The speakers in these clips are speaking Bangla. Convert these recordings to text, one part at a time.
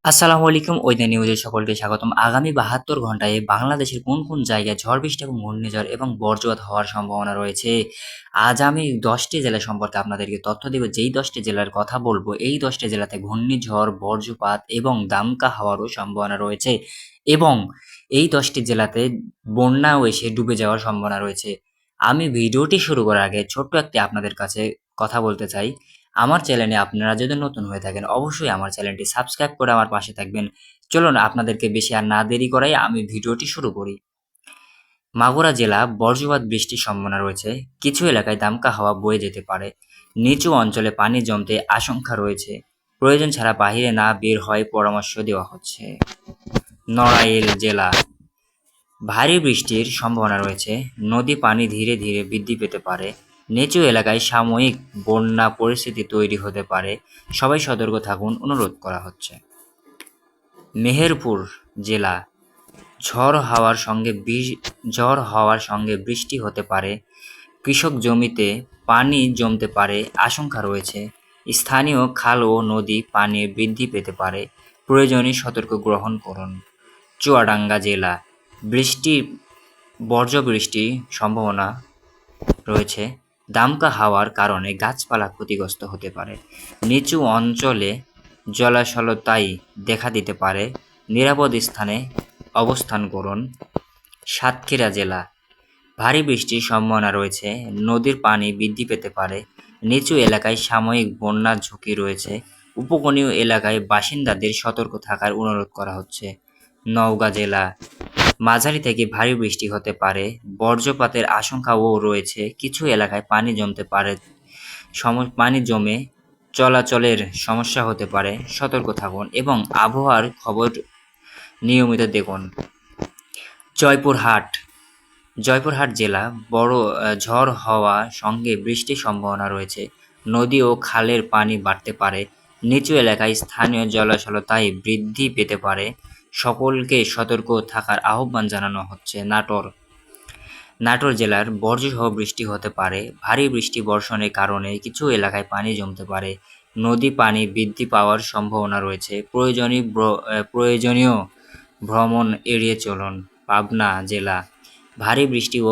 আসসালামু আলাইকুম ওয়েদার নিউজে সকলকে স্বাগতম। আগামী ৭২ ঘন্টায় বাংলাদেশের কোন কোন জায়গায় ঝড় বৃষ্টি এবং ঘূর্ণিঝড় এবং বজ্রপাত হওয়ার সম্ভাবনা রয়েছে। আজ আমি ১০টি জেলা সম্পর্কে আপনাদেরকে তথ্য দেব। যেই ১০টি জেলার কথা বলবো, এই ১০টি জেলাতে ঘূর্ণিঝড়, বজ্রপাত এবং দামকা হওয়ারও সম্ভাবনা রয়েছে এবং এই ১০টি জেলাতে বন্যাও এসে ডুবে যাওয়ার সম্ভাবনা রয়েছে। আমি ভিডিওটি শুরু করার আগে ছোট্ট একটি আপনাদের কাছে কথা বলতে চাই। আমার চ্যানেলে আপনারা যদি নতুন হয়ে থাকেন অবশ্যই আমার চ্যানেলটি সাবস্ক্রাইব করে আমার পাশে থাকবেন। চলুন আপনাদেরকে বেশি আর না দেরি করাই আমি ভিডিওটি শুরু করি। মাগুরা জেলা বজ্রপাত বৃষ্টির সম্ভাবনা রয়েছে। কিছু এলাকায় দামকা হাওয়া বয়ে যেতে পারে। নিচু অঞ্চলে পানি জমতে আশঙ্কা রয়েছে। প্রয়োজন ছাড়া বাহিরে না বের হয় পরামর্শ দেওয়া হচ্ছে। নড়াইল জেলা ভারী বৃষ্টির সম্ভাবনা রয়েছে। নদী পানি ধীরে ধীরে বৃদ্ধি পেতে পারে। নিচু এলাকায় সাময়িক বন্যা পরিস্থিতি তৈরি হতে পারে। সবাই সতর্ক থাকুন অনুরোধ করা হচ্ছে। মেহেরপুর জেলা ঝড় হওয়ার সঙ্গে বৃষ্টি হতে পারে। কৃষক জমিতে পানি জমতে পারে আশঙ্কা রয়েছে। স্থানীয় খাল ও নদী পানি বৃদ্ধি পেতে পারে। প্রয়োজনীয় সতর্ক গ্রহণ করুন। চুয়াডাঙ্গা জেলা বজ্রবৃষ্টির সম্ভাবনা রয়েছে। দামকা হাওয়ার কারণে গাছপালা ক্ষতিগ্রস্ত হতে পারে। নিচু অঞ্চলে জলাশয়তাই দেখা দিতে পারে। নিরাপদ স্থানে অবস্থান করুন। সাতক্ষীরা জেলা ভারী বৃষ্টির সম্ভাবনা রয়েছে। নদীর পানি বৃদ্ধি পেতে পারে। নিচু এলাকায় সাময়িক বন্যার ঝুঁকি রয়েছে। উপকূলীয় এলাকায় বাসিন্দাদের সতর্ক থাকার অনুরোধ করা হচ্ছে। নওগাঁ জেলা মাঝারি থেকে ভারী বৃষ্টি হতে পারে। বজ্রপাতের আশঙ্কাও রয়েছে। কিছু এলাকায় পানি জমতে পারে। পানি জমে চলাচলের সমস্যা হতে পারে। সতর্ক থাকুন এবং আবহাওয়ার খবর নিয়মিত দেখুন। জয়পুরহাট জেলা ঝড় হওয়া সঙ্গে বৃষ্টির সম্ভাবনা রয়েছে। নদী ও খালের পানি বাড়তে পারে। নিচু এলাকায় স্থানীয় জলাশয়তাই বৃদ্ধি পেতে পারে। সকলকে সতর্ক থাকার আহ্বান জানানো হচ্ছে। নাটোর জেলার বজ্রসহ বৃষ্টি হতে পারে। ভারী বৃষ্টি বর্ষণের কারণে কিছু এলাকায় পানি জমতে পারে। নদী পানি বৃদ্ধি পাওয়ার সম্ভাবনা রয়েছে। প্রয়োজনীয় ভ্রমণ এড়িয়ে চলুন। পাবনা জেলা ভারী বৃষ্টি ও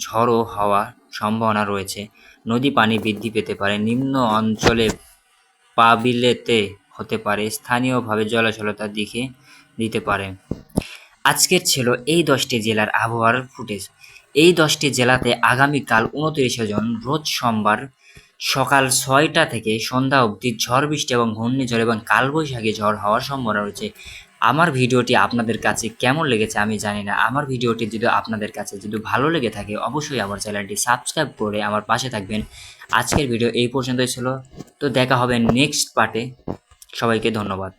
ঝড়ো হওয়ার সম্ভাবনা রয়েছে। নদী পানি বৃদ্ধি পেতে পারে। নিম্ন অঞ্চলে প্লাবিত হতে পারে। স্থানীয়ভাবে জলাশয়তা দিতে পারে। আজকের ছিল এই ১০টি জেলার আবহাওয়ার ফুটেজ। এই ১০টি জেলাতে আগামীকাল ২৯শে জুন রোজ সোমবার সকাল ৬টা থেকে সন্ধ্যা অবধি ঝড় বৃষ্টি এবং ঘূর্ণিঝড় এবং কালবৈশাখী ঝড় হওয়ার সম্ভাবনা রয়েছে। আমার ভিডিওটি আপনাদের কাছে কেমন লেগেছে আমি জানি না। আমার ভিডিওটি যদি আপনাদের কাছে যদি ভালো লেগে থাকে অবশ্যই আমার চ্যানেলটি সাবস্ক্রাইব করে আমার পাশে থাকবেন। আজকের ভিডিও এই পর্যন্তই ছিল। তো দেখা হবে নেক্সট পার্টে। সবাইকে ধন্যবাদ।